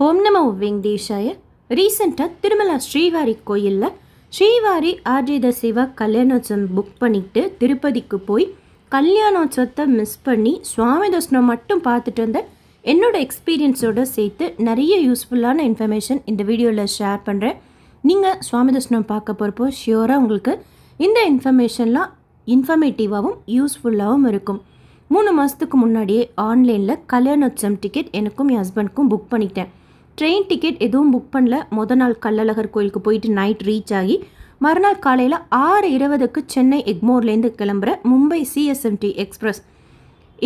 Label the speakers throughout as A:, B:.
A: ஓம் நமோ வெங்கடேஷாய. ரீசெண்டாக திருமலா ஸ்ரீவாரி கோயிலில் ஸ்ரீவாரி ஆர்ஜித சிவா கல்யாணோத்சவம் புக் பண்ணிவிட்டு திருப்பதிக்கு போய் கல்யாணோத்சவத்தை மிஸ் பண்ணி சுவாமி தர்சனம் மட்டும் பார்த்துட்டு வந்த என்னோடய எக்ஸ்பீரியன்ஸோடு சேர்த்து நிறைய யூஸ்ஃபுல்லான இன்ஃபர்மேஷன் இந்த வீடியோவில் ஷேர் பண்ணுறேன். நீங்கள் சுவாமி தர்சனம் பார்க்க போகிறப்போ ஷியோராக உங்களுக்கு இந்த இன்ஃபர்மேஷன்லாம் இன்ஃபர்மேட்டிவாகவும் யூஸ்ஃபுல்லாகவும் இருக்கும். 3 மாதத்துக்கு முன்னாடியே ஆன்லைனில் கல்யாணோத்சவம் டிக்கெட் எனக்கும் என் ஹஸ்பண்டுக்கும் புக் பண்ணிட்டேன். ட்ரெயின் டிக்கெட் எதுவும் புக் பண்ணல. மொதல் நாள் கள்ளழகர் கோயிலுக்கு போயிட்டு நைட் ரீச் ஆகி மறுநாள் காலையில் 6:20க்கு சென்னை எக்மோர்லேருந்து கிளம்புற மும்பை சிஎஸ்எம்டி எக்ஸ்பிரஸ்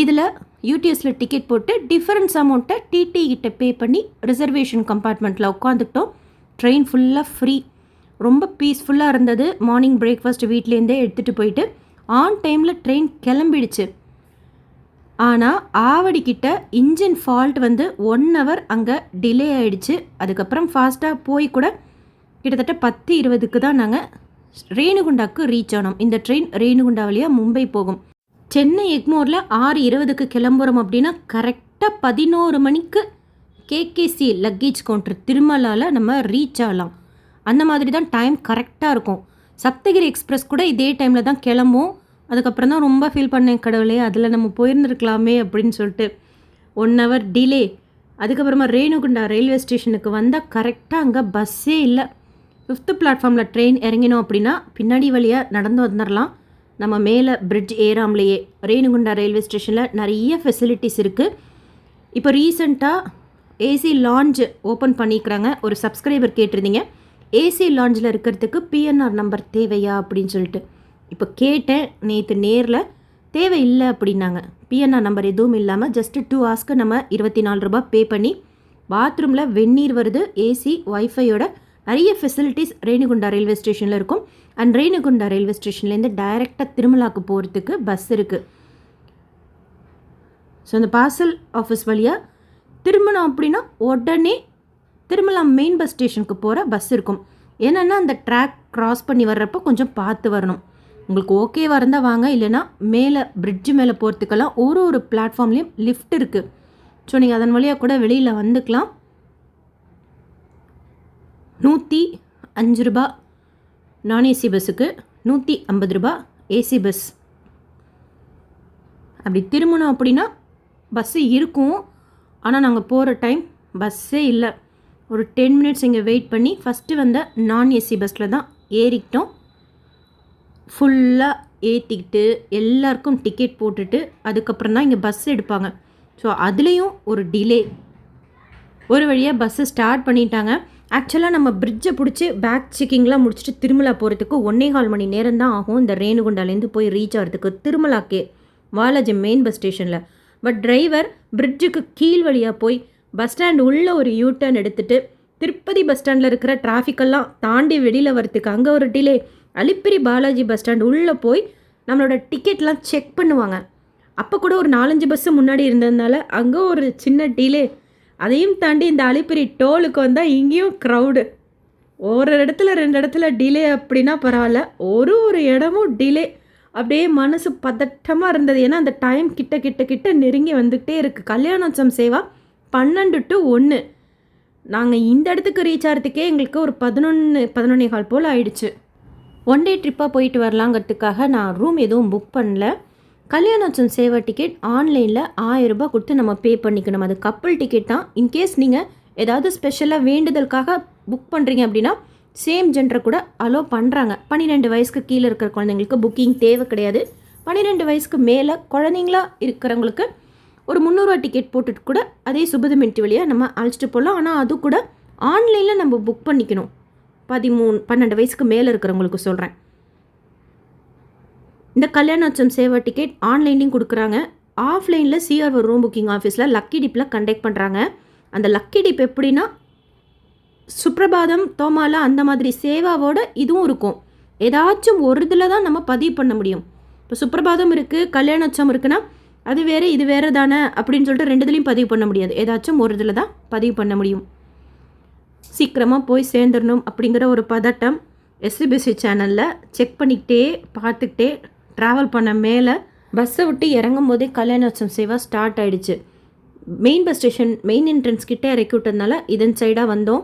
A: இதில் யூடிஎஸில் டிக்கெட் போட்டு டிஃபரன்ஸ் அமௌண்ட்டை டிடி கிட்ட பே பண்ணி ரிசர்வேஷன் கம்பார்ட்மெண்ட்டில் உட்காந்துக்கிட்டோம். ட்ரெயின் ஃபுல்லாக ஃப்ரீ, ரொம்ப பீஸ்ஃபுல்லாக இருந்தது. மார்னிங் பிரேக்ஃபாஸ்ட் வீட்லேருந்தே எடுத்துகிட்டு போயிட்டு ஆன் டைமில் ட்ரெயின் கிளம்பிடுச்சு. ஆனால் ஆவடிக்கிட்ட இன்ஜின் ஃபால்ட் வந்து 1 hour அங்கே டிலே ஆகிடுச்சு. அதுக்கப்புறம் ஃபாஸ்ட்டாக போய் கூட கிட்டத்தட்ட 10:20க்கு தான் நாங்கள் ரேணுகுண்டாவுக்கு ரீச் ஆனோம். இந்த ட்ரெயின் ரேணுகுண்டா வழியாக மும்பை போகும். சென்னை எக்மோரில் 6:20க்கு கிளம்புறோம் அப்படின்னா கரெக்டாக 11 மணிக்கு கேகேசி லக்கேஜ் கவுண்டர் திருமலாவில் நம்ம ரீச் ஆகலாம். அந்த மாதிரி தான் டைம் கரெக்டாக இருக்கும். சப்தகிரி எக்ஸ்பிரஸ் கூட இதே டைமில் தான் கிளம்பும். அதுக்கப்புறம் தான் ரொம்ப ஃபீல் பண்ணேன், கடவுளே அதில் நம்ம போயிருந்துருக்கலாமே அப்படின்னு சொல்லிட்டு. 1 hour டிலே. அதுக்கப்புறமா ரேணுகுண்டா ரயில்வே ஸ்டேஷனுக்கு வந்தால் கரெக்டாக அங்கே பஸ்ஸே இல்லை. 5th பிளாட்ஃபார்மில் ட்ரெயின் இறங்கினோம் அப்படின்னா பின்னாடி வழியாக நடந்து வந்துடலாம். நம்ம மேலே பிரிட்ஜ் ஏறாமலேயே ரேணுகுண்டா ரயில்வே ஸ்டேஷனில் நிறைய ஃபெசிலிட்டிஸ் இருக்குது. இப்போ ரீசெண்டாக ஏசி லாஞ்ச் ஓப்பன் பண்ணிக்கிறாங்க. ஒரு சப்ஸ்கிரைபர் கேட்டிருந்தீங்க, ஏசி லாஞ்சில் இருக்கிறதுக்கு பிஎன்ஆர் நம்பர் தேவையா அப்படின்னு சொல்லிட்டு. இப்போ கேட்டேன் நேற்று நேரில், தேவையில்லை அப்படின்னாங்க. பிஎன்ஆர் நம்பர் எதுவும் இல்லாமல் ஜஸ்ட்டு 2 hours நம்ம 24 ரூபா பே பண்ணி பாத்ரூமில் வெந்நீர் வருது, ஏசி, ஒய்ஃபையோட நிறைய ஃபெசிலிட்டிஸ் ரேணுகுண்டா ரயில்வே ஸ்டேஷனில் இருக்கும். அண்ட் ரேணுகுண்டா ரயில்வே ஸ்டேஷன்லேருந்து டைரெக்டாக திருமலாக்கு போகிறதுக்கு பஸ் இருக்குது. ஸோ அந்த பார்சல் ஆஃபீஸ் வழியாக திருமணம் அப்படின்னா உடனே திருமலா மெயின் பஸ் ஸ்டேஷனுக்கு போகிற பஸ் இருக்கும். ஏன்னா அந்த ட்ராக் க்ராஸ் பண்ணி வர்றப்போ கொஞ்சம் பார்த்து வரணும். உங்களுக்கு ஓகேவாக இருந்தால் வாங்க, இல்லைனா மேலே பிரிட்ஜு மேலே போகிறதுக்கெல்லாம் ஒரு பிளாட்ஃபார்ம்லேயும் லிஃப்ட் இருக்குது. ஸோ நீங்கள் அதன் வழியாக கூட வெளியில் வந்துக்கலாம். 105 ரூபா நான் ஏசி பஸ்ஸுக்கு, 150 ரூபா ஏசி பஸ். அப்படி திரும்பணும் அப்படின்னா பஸ்ஸு இருக்கும். ஆனால் நாங்கள் போகிற டைம் பஸ்ஸே இல்லை. ஒரு 10 minutes இங்கே வெயிட் பண்ணி ஃபஸ்ட்டு வந்த நான் ஏசி பஸ்ஸில் தான் ஏறிக்கிட்டோம். ஃபுல்லாக ஏற்றிக்கிட்டு எல்லாருக்கும் டிக்கெட் போட்டுட்டு அதுக்கப்புறம் தான் இங்கே பஸ் எடுப்பாங்க. ஸோ அதுலேயும் ஒரு டிலே. ஒரு வழியாக பஸ்ஸு ஸ்டார்ட் பண்ணிட்டாங்க. ஆக்சுவலாக நம்ம பிரிட்ஜை பிடிச்சி பேக் செக்கிங்லாம் முடிச்சுட்டு திருமலா போகிறதுக்கு 1.25 மணி நேரம் தான் ஆகும். இந்த ரேணுகுண்டாலேருந்து போய் ரீச் ஆகிறதுக்கு திருமலாக்கே வாலாஜி மெயின் பஸ் ஸ்டேஷனில். பட் டிரைவர் பிரிட்ஜுக்கு கீழ் வழியாக போய் பஸ் ஸ்டாண்ட் உள்ள ஒரு யூட்டர்ன் எடுத்துகிட்டு திருப்பதி பஸ் ஸ்டாண்டில் இருக்கிற டிராஃபிக்கெல்லாம் தாண்டி வெளியில் வரத்துக்கு அங்கே ஒரு delay. Alipiri Balaji bus stand உள்ளே போய் நம்மளோட டிக்கெட்லாம் செக் பண்ணுவாங்க. அப்போ கூட ஒரு 4-5 பஸ்ஸு முன்னாடி இருந்ததுனால அங்கே ஒரு சின்ன டிலே. அதையும் தாண்டி இந்த அலிப்பிரி டோலுக்கு வந்தால் இங்கேயும் க்ரௌடு. ஒரு இடத்துல 2 இடத்துல டிலே அப்படின்னா பரவாயில்ல, ஒரு இடமும் டிலே. அப்படியே மனசு பதட்டமாக இருந்தது. ஏன்னா அந்த டைம் கிட்ட நெருங்கி வந்துக்கிட்டே இருக்குது. கல்யாணோத்சவம் சேவா 12 to 1. நாங்கள் இந்த இடத்துக்கு ரீச் ஆகிறதுக்கே எங்களுக்கு ஒரு 11:15 போல் ஆயிடுச்சு. 1 day ட்ரிப்பாக போயிட்டு வரலாங்கிறதுக்காக நான் ரூம் எதுவும் புக் பண்ணல. கல்யாணோத்சவம் சேவா டிக்கெட் ஆன்லைனில் 1000 ரூபாய் கொடுத்து நம்ம பே பண்ணிக்கணும். அது கப்புள் டிக்கெட் தான். இன்கேஸ் நீங்கள் ஏதாவது ஸ்பெஷலாக வேண்டுதலுக்காக புக் பண்ணுறீங்க அப்படின்னா சேம் ஜென்டரை கூட அலோவ் பண்ணுறாங்க. 12 வயசுக்கு கீழே இருக்கிற குழந்தைங்களுக்கு புக்கிங் தேவை கிடையாது. 12 வயசுக்கு மேலே குழந்தைங்களா இருக்கிறவங்களுக்கு ஒரு 300 ரூபா டிக்கெட் போட்டுட்டு கூட அதே சுபதமின்ட்டு வழியாக நம்ம அழைச்சிட்டு போகலாம். ஆனால் அது கூட ஆன்லைனில் நம்ம புக் பண்ணிக்கணும். 12 வயசுக்கு மேலே இருக்கிறவங்களுக்கு சொல்கிறேன். இந்த கல்யாணோத்சவம் சேவா டிக்கெட் ஆன்லைன்லேயும் கொடுக்குறாங்க. ஆஃப்லைனில் சிஆர்ஓ ரூம் புக்கிங் ஆஃபீஸில் லக்கி டிப்பில் கண்டக்ட் பண்ணுறாங்க. அந்த லக்கி டிப் எப்படின்னா சுப்ரபாதம், தோமாலா அந்த மாதிரி சேவாவோட இதுவும் இருக்கும். ஏதாச்சும் ஒரு இதில் தான் நம்ம பதிவு பண்ண முடியும். இப்போ சுப்ரபாதம் இருக்குது, கல்யாணோத்சவம் இருக்குன்னா அது வேறு இது வேறு தானே அப்படின்னு சொல்லிட்டு 2 இதுலேயும் பதிவு பண்ண முடியாது. ஏதாச்சும் ஒரு இதில் தான் பதிவு பண்ண முடியும். சீக்கிரமாக போய் சேர்ந்துடணும் அப்படிங்கிற ஒரு பதட்டம். எஸ்சிபிசி சேனலில் செக் பண்ணிக்கிட்டே பார்த்துக்கிட்டே ட்ராவல் பண்ண மேலே பஸ்ஸை விட்டு இறங்கும் போதே கல்யாணோத்சவம் சேவா ஸ்டார்ட் ஆகிடுச்சு. Main bus station main entrance கிட்டே இறக்கி விட்டதுனால இதன் சைடாக வந்தோம்.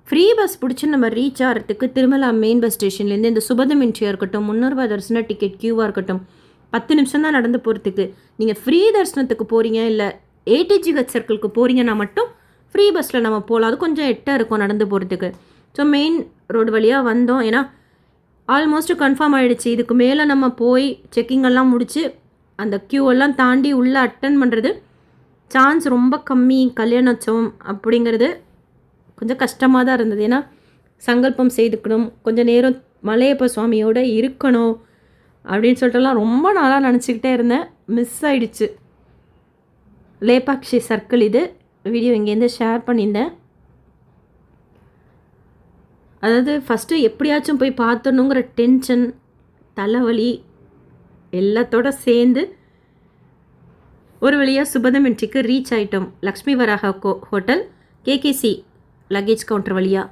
A: ஃப்ரீ பஸ் பிடிச்சி நம்ம ரீச் ஆகிறதுக்கு திருமலா மெயின் பஸ் ஸ்டேஷன்லேருந்து இந்த சுபதம் என்ட்ரியாக இருக்கட்டும், 300 தரிசன டிக்கெட் க்யூவாக இருக்கட்டும், 10 நிமிஷம் தான் நடந்து போகிறதுக்கு. நீங்கள் ஃப்ரீ தரிசனத்துக்கு போகிறீங்க இல்லை ஏடிஜிஹெச் சர்க்கிளுக்கு போகிறீங்கன்னா மட்டும் ஃப்ரீ பஸ்ஸில் நம்ம போகலாம். அது கொஞ்சம் எட்டாக இருக்கும் நடந்து போகிறதுக்கு. ஸோ மெயின் ரோடு வழியாக வந்தோம். ஏன்னா ஆல்மோஸ்ட் கன்ஃபார்ம் ஆகிடுச்சு, இதுக்கு மேலே நம்ம போய் செக்கிங்கெல்லாம் முடித்து அந்த க்யூவெல்லாம் தாண்டி உள்ளே அட்டன் பண்ணுறது சான்ஸ் ரொம்ப கம்மி. கல்யாணோற்சவம் அப்படிங்கிறது கொஞ்சம் கஷ்டமாக தான் இருந்தது. ஏன்னா சங்கல்பம் செய்துக்கணும், கொஞ்சம் நேரம் மலையப்ப சுவாமியோடு இருக்கணும் அப்படின்னு சொல்லிட்டுலாம் ரொம்ப நாளாக நினச்சிக்கிட்டே இருந்தேன். மிஸ் ஆகிடுச்சு. லேபாக்ஷி சர்க்கிள் இது. வீடியோ இங்கேருந்து ஷேர் பண்ணியிருந்தேன். அதாவது ஃபஸ்ட்டு எப்படியாச்சும் போய் பார்த்துடணுங்கிற டென்ஷன், தலைவலி எல்லாத்தோட சேர்ந்து ஒரு வழியாக சுபதம் என்ட்ரிக்கு ரீச் ஆகிட்டோம். லக்ஷ்மி வராக ஹோட்டல் கேகேசி லக்கேஜ் கவுண்டர் வழியாக.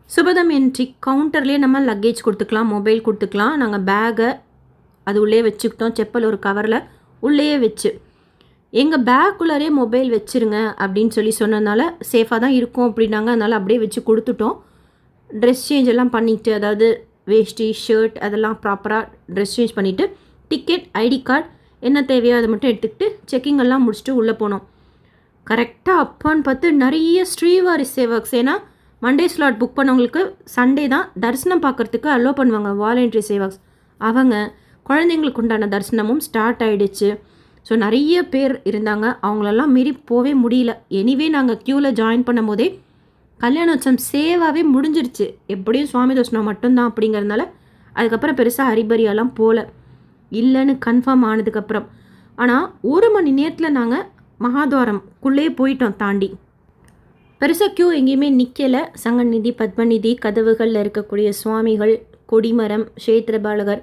A: சுபதம் என்ட்ரி கவுண்டர்லேயே நம்ம லக்கேஜ் கொடுத்துக்கலாம், மொபைல் கொடுத்துக்கலாம். நாங்கள் பேகை அது உள்ளே வச்சுக்கிட்டோம், செப்பல் ஒரு கவரில் உள்ளேயே வச்சு. எங்கள் பேக்குள்ளாரே மொபைல் வச்சுருங்க அப்படின்னு சொல்லி சொன்னதுனால சேஃபாக தான் இருக்கும் அப்படின்னாங்க. அதனால் அப்படியே வச்சு கொடுத்துட்டோம். ட்ரெஸ் சேஞ்ச் எல்லாம் பண்ணிவிட்டு, அதாவது வேஷ்டி ஷர்ட் அதெல்லாம் ப்ராப்பராக ட்ரெஸ் சேஞ்ச் பண்ணிவிட்டு டிக்கெட் ஐடி கார்டு என்ன தேவையோ அதை மட்டும் எடுத்துக்கிட்டு செக்கிங் எல்லாம் முடிச்சுட்டு உள்ளே போனோம். கரெக்டாக அப்பான்னு பார்த்து நிறைய ஸ்ரீவாரி சேவக்ஸ், ஏன்னா மண்டே ஸ்லாட் புக் பண்ணவங்களுக்கு சண்டே தான் தரிசனம் பார்க்குறதுக்கு அலோவ் பண்ணுவாங்க வாலண்டரி சேவக்ஸ். அவங்க குழந்தைங்களுக்கு உண்டான தரிசனமும் ஸ்டார்ட் ஆகிடுச்சு. ஸோ நிறைய பேர் இருந்தாங்க, அவங்களெல்லாம் மீறி போவே முடியல. எனிவே நாங்கள் க்யூவில் ஜாயின் பண்ணும் போதே கல்யாணோற்சவம் சேவாகவே முடிஞ்சிருச்சு. எப்படியும் சுவாமி தரிசனம் மட்டும்தான் அப்படிங்கிறதுனால அதுக்கப்புறம் பெருசாக ஹரிபரியாலாம் போகல, இல்லைன்னு கன்ஃபார்ம் ஆனதுக்கப்புறம். ஆனால் 1 மணி நேரத்தில் நாங்கள் மகாத்வாரம்குள்ளே போயிட்டோம் தாண்டி. பெருசாக க்யூ எங்கேயுமே நிற்கலை. சங்கநிதி, பத்மநிதி, கதவுகளில் இருக்கக்கூடிய சுவாமிகள், கொடிமரம், க்ஷேத்திரபாலகர்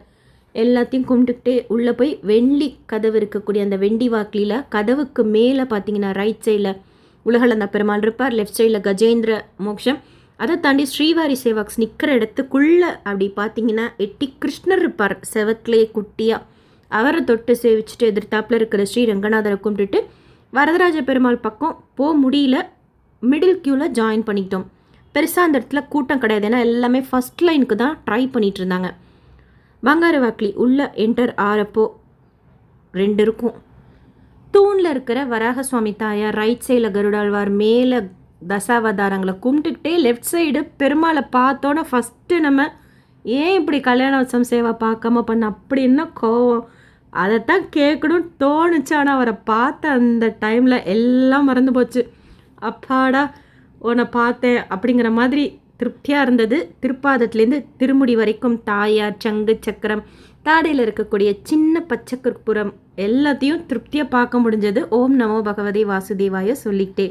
A: எல்லாத்தையும் கும்பிட்டுக்கிட்டே உள்ளே போய் வெள்ளி கதவு இருக்கக்கூடிய அந்த வெண்டி வாக்கிலில் கதவுக்கு மேலே பார்த்தீங்கன்னா ரைட் சைடில் உலகளந்த பெருமாள் இருப்பார், லெஃப்ட் சைடில் கஜேந்திர மோக்ஷம். அதை தாண்டி ஸ்ரீவாரி சேவாக்ஸ் நிற்கிற இடத்துக்குள்ளே அப்படி பார்த்தீங்கன்னா எட்டி கிருஷ்ணர் இருப்பார், செவத்துலேயே குட்டியாக. அவரை தொட்டு சேவிச்சுட்டு எதிர்த்தாப்பில் இருக்கிற ஸ்ரீ ரங்கநாதரை கும்பிட்டுட்டு வரதராஜ பெருமாள் பக்கம் போக முடியல, மிடில் க்யூவில் ஜாயின் பண்ணிக்கிட்டோம். பெருசாக அந்த இடத்துல கூட்டம் கிடையாது, ஏன்னா எல்லாமே ஃபஸ்ட் லைனுக்கு தான் ட்ரை பண்ணிகிட்டு இருந்தாங்க. பங்கார வாக்கிலி உள்ளே என்டர் ஆறப்போ 2 இருக்கும். தூணில் இருக்கிற வராக சுவாமி தாயார், ரைட் சைடில் கருடாழ்வார், மேலே தசாவதாரங்களை கும்பிட்டுக்கிட்டே லெஃப்ட் சைடு பெருமாளை பார்த்தோன்னே ஃபஸ்ட்டு நம்ம ஏன் இப்படி கல்யாணோற்சவம் சேவை பார்க்காம பண்ண அப்படின்னு கோவம். அதைத்தான் கேட்கணும்னு தோணுச்சு. ஆனால் அவரை பார்த்த அந்த டைமில் எல்லாம் மறந்து போச்சு. அப்பாடா உன்னை பார்த்தேன் அப்படிங்கிற மாதிரி திருப்தியாக இருந்தது. திருப்பாதத்துலேருந்து திருமுடி வரைக்கும் தாயார், சங்கு சக்கரம், தாடையில் இருக்கக்கூடிய சின்ன பச்சை கற்பூரம் எல்லாத்தையும் திருப்தியாக பார்க்க முடிஞ்சது. ஓம் நமோ பகவதே வாசுதேவாய சொல்லிக்கிட்டே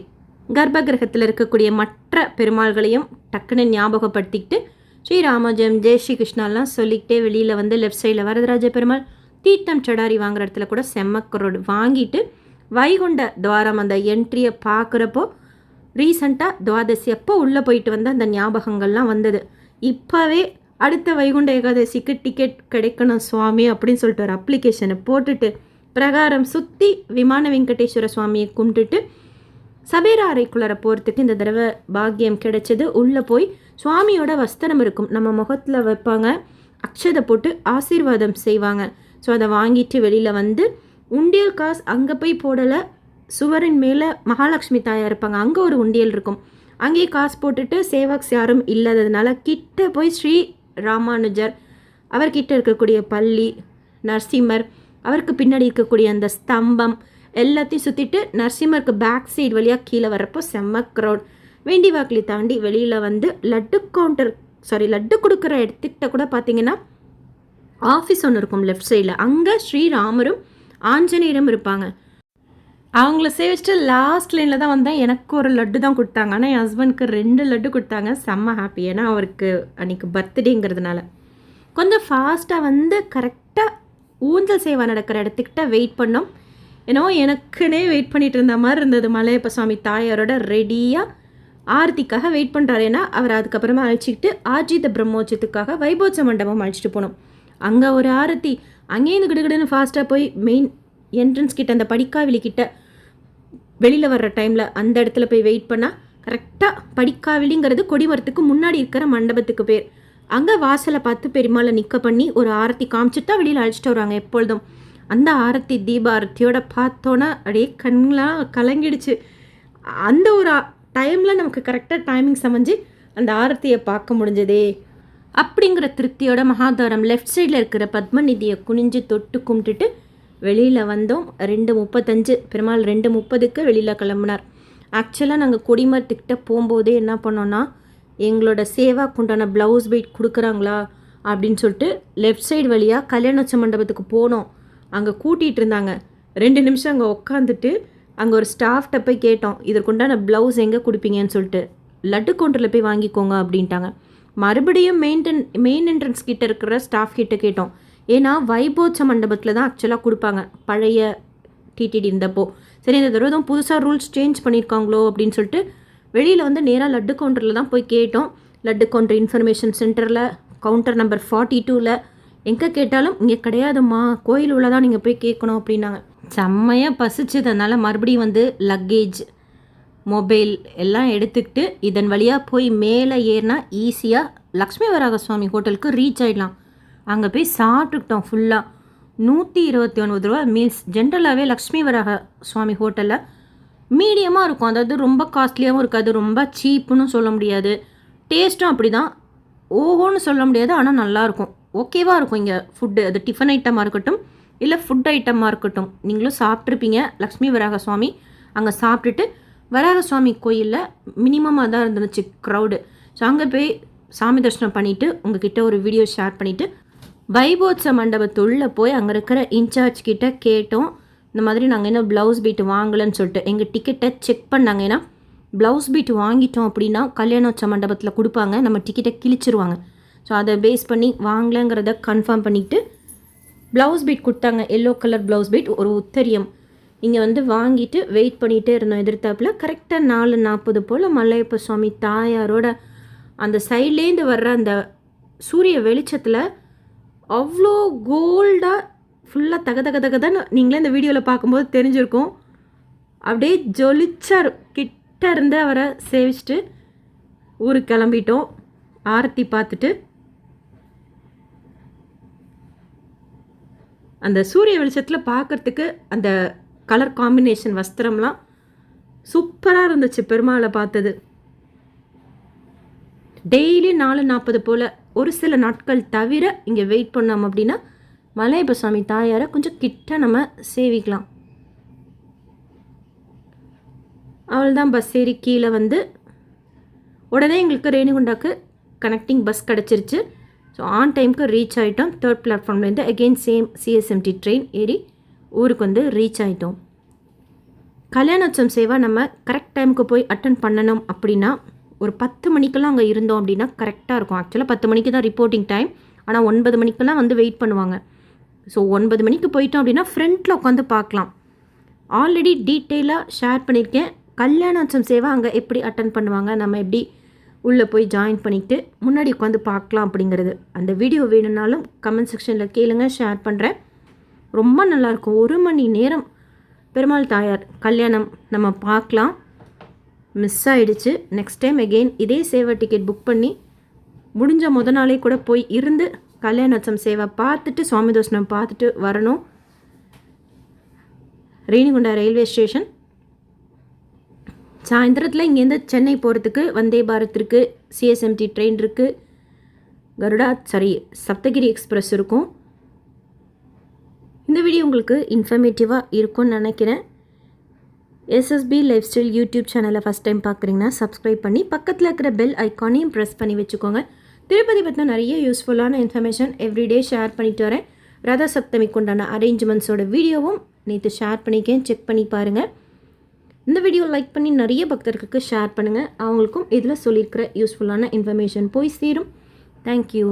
A: கர்ப்பகிரகத்தில் இருக்கக்கூடிய மற்ற பெருமாள்களையும் டக்குன்னு ஞாபகப்படுத்திக்கிட்டு ஸ்ரீராமஜெயம், ஜெய் ஸ்ரீ கிருஷ்ணாலாம் சொல்லிக்கிட்டே வெளியில் வந்து லெஃப்ட் சைடில் வரதராஜ பெருமாள், தீர்த்தம் சடாரி வாங்குற இடத்துல கூட செம்மக்கரோடு வாங்கிட்டு வைகுண்ட துவாரம் அந்த என்ட்ரியை பார்க்குறப்போ ரீசண்டாக துவாதசி அப்போ உள்ளே போயிட்டு வந்த அந்த ஞாபகங்கள்லாம் வந்தது. இப்போவே அடுத்த வைகுண்ட ஏகாதசிக்கு டிக்கெட் கிடைக்கணும் சுவாமி அப்படின்னு சொல்லிட்டு ஒரு அப்ளிகேஷனை போட்டுட்டு பிரகாரம் சுற்றி விமான வெங்கடேஸ்வர சுவாமியை கும்பிட்டுட்டு சபேரா அறைக்குள்ளே போகிறதுக்கு இந்த தடவை பாக்கியம் கிடைச்சது. உள்ளே போய் சுவாமியோட வஸ்திரம் இருக்கும், நம்ம முகத்தில் வைப்பாங்க, அக்ஷதை போட்டு ஆசீர்வாதம் செய்வாங்க. ஸோ அதை வாங்கிட்டு வெளியில் வந்து உண்டியல் காசு அங்கே போய் போடலை, சுவரின் மேலே மகாலட்சுமி தாயார் இருப்பாங்க, அங்கே ஒரு உண்டியல் இருக்கும், அங்கேயே காசு போட்டுட்டு சேவாக்ஸ் யாரும் இல்லாததுனால கிட்ட போய் ஸ்ரீ ராமானுஜர் அவர்கிட்ட இருக்கக்கூடிய பள்ளி, நரசிம்மர், அவருக்கு பின்னாடி இருக்கக்கூடிய அந்த ஸ்தம்பம் எல்லாத்தையும் சுற்றிட்டு நரசிம்மருக்கு பேக் சைடு வழியாக கீழே வரப்போ செம்ம க்ரௌட். வேண்டி வாக்கிலி தாண்டி வெளியில் வந்து லட்டு கொடுக்குற இடத்துக்கிட்ட கூட பார்த்தீங்கன்னா ஆஃபீஸ் ஒன்று இருக்கும் லெஃப்ட் சைடில், அங்கே ஸ்ரீராமரும் ஆஞ்சநேயரும் இருப்பாங்க. அவங்கள சேவிச்சுட்டு லாஸ்ட் லைனில் தான் வந்தேன். எனக்கு ஒரு லட்டு தான் கொடுத்தாங்க, ஆனால் என் ஹஸ்பண்ட்க்கு 2 லட்டு கொடுத்தாங்க. செம்ம ஹாப்பி, ஏன்னா அவருக்கு அன்றைக்கி பர்த்டேங்கிறதுனால. கொஞ்சம் ஃபாஸ்ட்டாக வந்து கரெக்டாக ஊஞ்சல் சேவை நடக்கிற இடத்துக்கிட்ட வெயிட் பண்ணோம். ஏன்னோ எனக்குன்னே வெயிட் பண்ணிகிட்டு இருந்த மாதிரி இருந்தது. மலையப்ப சுவாமி தாயாரோட ரெடியாக ஆர்த்திக்காக வெயிட் பண்ணுறாரு. ஏன்னா அவர் அதுக்கப்புறமா அழைச்சிக்கிட்டு ஆர்ஜித பிரம்மோற்சவத்துக்காக வைபோத்சவ மண்டபம் அழைச்சிட்டு போனோம். அங்கே ஒரு ஆரத்தி, அங்கேருந்து கிடுகிடுன்னு ஃபாஸ்ட்டாக போய் மெயின் என்ட்ரன்ஸ் கிட்ட அந்த படிக்காவிலி கிட்ட வெளியில் வர்ற டைமில் அந்த இடத்துல போய் வெயிட் பண்ணால் கரெக்டாக படிக்காவிலிங்கிறது கொடிமரத்துக்கு முன்னாடி இருக்கிற மண்டபத்துக்கு பேர். அங்கே வாசலை பார்த்து பெருமாளை நிற்க பண்ணி ஒரு ஆரத்தி காமிச்சிட்டு தான் வெளியில் அழைச்சிட்டு வருவாங்க எப்பொழுதும். அந்த ஆரத்தி தீபாரத்தியோட பார்த்தோன்னா அப்படியே கண்லாம் கலங்கிடுச்சு. அந்த ஒரு டைமில் நமக்கு கரெக்டாக டைமிங் சமைஞ்சு அந்த ஆரத்தியை பார்க்க முடிஞ்சதே அப்படிங்கிற திருப்தியோட மகாதாரம் லெஃப்ட் சைடில் இருக்கிற பத்மநிதியை குனிஞ்சு தொட்டு கும்பிட்டுட்டு வெளியில் வந்தோம். 2:35 பெருமாள் 2:30க்கு வெளியில் கிளம்புனார். ஆக்சுவலாக நாங்கள் கொடிமரத்துக்கிட்ட போகும்போதே என்ன பண்ணோன்னா, எங்களோட சேவாக்கு உண்டான ப்ளவுஸ் பீட் கொடுக்குறாங்களா அப்படின்னு சொல்லிட்டு லெஃப்ட் சைடு வழியாக கல்யாணோற்சவ மண்டபத்துக்கு போனோம். அங்கே கூட்டிகிட்டு இருந்தாங்க. 2 நிமிஷம் அங்கே உட்காந்துட்டு அங்கே ஒரு ஸ்டாஃப்கிட்ட போய் கேட்டோம், இதற்குண்டான ப்ளவுஸ் எங்கே கொடுப்பீங்கன்னு சொல்லிட்டு. லட்டு கவுண்டரில் போய் வாங்கிக்கோங்க அப்படின்ட்டாங்க. மறுபடியும் மெயின் என்ட்ரன்ஸ் கிட்டே இருக்கிற ஸ்டாஃப் கிட்ட கேட்டோம். ஏன்னா வைபோச்ச மண்டபத்தில் தான் ஆக்சுவலாக கொடுப்பாங்க பழைய டிடிடி இருந்தப்போ. சரி, இந்த தடவை தான் புதுசாக ரூல்ஸ் சேஞ்ச் பண்ணியிருக்காங்களோ அப்படின்னு சொல்லிட்டு வெளியில் வந்து நேராக லட்டு கவுண்டரில் தான் போய் கேட்டோம். லட்டு கவுண்டர் இன்ஃபர்மேஷன் சென்டரில் கவுண்டர் நம்பர் 42ல் எங்கே கேட்டாலும் இங்கே கிடையாதும்மா, கோயில் உள்ளதான் நீங்கள் போய் கேட்கணும் அப்படின்னாங்க. செம்மையாக பசிச்சதுனால மறுபடியும் வந்து லக்கேஜ் மொபைல் எல்லாம் எடுத்துக்கிட்டு இதன் வழியாக போய் மேலே ஏறினா ஈஸியாக லக்ஷ்மி வராக சுவாமி ஹோட்டலுக்கு ரீச் ஆகிடலாம். அங்கே போய் சாப்பிட்டுக்கிட்டோம். ஃபுல்லாக 129 ரூபா மீல்ஸ். ஜென்ரலாகவே லக்ஷ்மி வராக சுவாமி ஹோட்டலில் மீடியமாக இருக்கும். அதாவது ரொம்ப காஸ்ட்லியாகவும் இருக்காது, ரொம்ப சீப்புன்னு சொல்ல முடியாது. டேஸ்ட்டும் அப்படி தான், ஓஹோன்னு சொல்ல முடியாது, ஆனால் நல்லாயிருக்கும், ஓகேவாக இருக்கும். இங்கே ஃபுட்டு அது டிஃபன் ஐட்டமாக இருக்கட்டும் இல்லை ஃபுட் ஐட்டமாக இருக்கட்டும், நீங்களும் சாப்பிட்ருப்பீங்க. லக்ஷ்மி வராக சுவாமி அங்கே சாப்பிட்டுட்டு வராக சுவாமி கோயிலில் மினிமமாக தான் இருந்துச்சு க்ரௌடு. ஸோ அங்கே போய் சாமி தரிசனம் பண்ணிவிட்டு உங்ககிட்ட ஒரு வீடியோ ஷேர் பண்ணிவிட்டு வைபோத்சவ மண்டபத்துள்ளே போய் அங்கே இருக்கிற இன்சார்ஜ் கிட்ட கேட்டோம், இந்த மாதிரி நாங்கள் என்ன ப்ளவுஸ் பீட் வாங்கலைன்னு சொல்லிட்டு. எங்கள் டிக்கெட்டை செக் பண்ணாங்க. ஏன்னா ப்ளவுஸ் பீட் வாங்கிட்டோம் அப்படின்னா கல்யாணோற்சவ மண்டபத்தில் கொடுப்பாங்க, நம்ம டிக்கெட்டை கிழிச்சிருவாங்க. ஸோ அதை பேஸ் பண்ணி வாங்கலைங்கிறத கன்ஃபார்ம் பண்ணிவிட்டு ப்ளவுஸ் பீட் கொடுத்தாங்க. எல்லோ கலர் ப்ளவுஸ் பீட், ஒரு உத்தரியம். இங்கே வந்து வாங்கிட்டு வெயிட் பண்ணிகிட்டே இருந்தோம். எதிர்த்தாப்பில் கரெக்டாக 4:40 போல் மலையப்ப சுவாமி தாயாரோட அந்த சைட்லேருந்து வர்ற அந்த சூரிய வெளிச்சத்தில் அவ்வளோ கோல்டாக ஃபுல்லாக தகதகதகன்னு நீங்களே இந்த வீடியோவில் பார்க்கும்போது தெரிஞ்சிருக்கும். அப்படியே ஜொலிச்சார். கிட்ட இருந்து அவரை சேவிச்சுட்டு ஊருக்கு கிளம்பிட்டோம். ஆரத்தி பார்த்துட்டு அந்த சூரிய வெளிச்சத்தில் பார்க்குறதுக்கு அந்த கலர் காம்பினேஷன் வஸ்திரம்லாம் சூப்பராக இருந்துச்சு. பெருமாளை பார்த்தது. டெய்லி 4:40 போல் ஒரு சில நாட்கள் தவிர இங்கே வெயிட் பண்ணோம் அப்படின்னா மலையப்ப சுவாமி தாயாரை கொஞ்சம் கிட்ட நம்ம சேவிக்கலாம். அவள் தான் பஸ் ஏறி கீழே வந்து உடனே எங்களுக்கு ரேணிகுண்டாக்கு கனெக்டிங் பஸ் கிடச்சிருச்சு. ஸோ ஆன் டைமுக்கு ரீச் ஆகிட்டோம். 3rd பிளாட்ஃபார்ம்லேருந்து அகெயின் சேம் சிஎஸ்எம்டி ட்ரெயின் ஏறி ஊருக்கு வந்து ரீச் ஆகிட்டோம். கல்யாணோற்சவம் சேவா நம்ம கரெக்ட் டைமுக்கு போய் அட்டன் பண்ணணும் அப்படின்னா ஒரு 10 மணிக்கெல்லாம் அங்கே இருந்தோம் அப்படின்னா கரெக்டாக இருக்கும். ஆக்சுவலாக 10 மணிக்கு தான் ரிப்போர்ட்டிங் டைம், ஆனால் 9 மணிக்கெல்லாம் வந்து வெயிட் பண்ணுவாங்க. ஸோ 9 மணிக்கு போயிட்டோம் அப்படின்னா ஃப்ரண்ட்டில் உட்காந்து பார்க்கலாம். ஆல்ரெடி டீட்டெயிலாக ஷேர் பண்ணியிருக்கேன். கல்யாணோற்சவம் சேவா அங்கே எப்படி அட்டன் பண்ணுவாங்க, நம்ம எப்படி உள்ளே போய் ஜாயின் பண்ணிவிட்டு முன்னாடி உட்காந்து பார்க்கலாம் அப்படிங்கிறது. அந்த வீடியோ வேணும்னாலும் கமெண்ட் செக்ஷனில் கேளுங்க, ஷேர் பண்ணுறேன். ரொம்ப நல்லாயிருக்கும். 1 மணி நேரம் பெருமாள் தாயார் கல்யாணம் நம்ம பார்க்கலாம். மிஸ் ஆகிடுச்சு. நெக்ஸ்ட் டைம் எகெயின் இதே சேவா டிக்கெட் புக் பண்ணி முடிஞ்ச நாளே கூட போய் இருந்து கல்யாணோற்சவம் சேவா பார்த்துட்டு சுவாமி தரிசனம் பார்த்துட்டு வரணும். Renigunta railway station. சாயந்தரத்தில் இங்கேருந்து சென்னை போகிறதுக்கு வந்தே பாரத் இருக்குது, சிஎஸ்எம்டி ட்ரெயின் இருக்குது, சப்தகிரி எக்ஸ்பிரஸ் இருக்கும். இந்த வீடியோ உங்களுக்கு இன்ஃபர்மேட்டிவாக இருக்கும்னு நினைக்கிறேன். எஸ்எஸ்பி லைஃப் ஸ்டைல் யூடியூப் சேனலை ஃபஸ்ட் டைம் பார்க்குறீங்கன்னா சப்ஸ்கிரைப் பண்ணி பக்கத்தில் இருக்கிற பெல் ஐக்கானையும் ப்ரெஸ் பண்ணி வச்சுக்கோங்க. திருப்பதி பற்றின நிறைய யூஸ்ஃபுல்லான இன்ஃபர்மேஷன் எவ்ரிடே ஷேர் பண்ணிட்டு வரேன். ரத சப்தமிக்கு உண்டான அரேஞ்ச்மெண்ட்ஸோட வீடியோவும் நேற்று ஷேர் பண்ணிக்கேன், செக் பண்ணி பாருங்கள். இந்த வீடியோ லைக் பண்ணி நிறைய பக்தர்களுக்கு ஷேர் பண்ணுங்கள். அவங்களுக்கும் இதில் சொல்லியிருக்கிற யூஸ்ஃபுல்லான இன்ஃபர்மேஷன் போய் சேரும். தேங்க்யூ.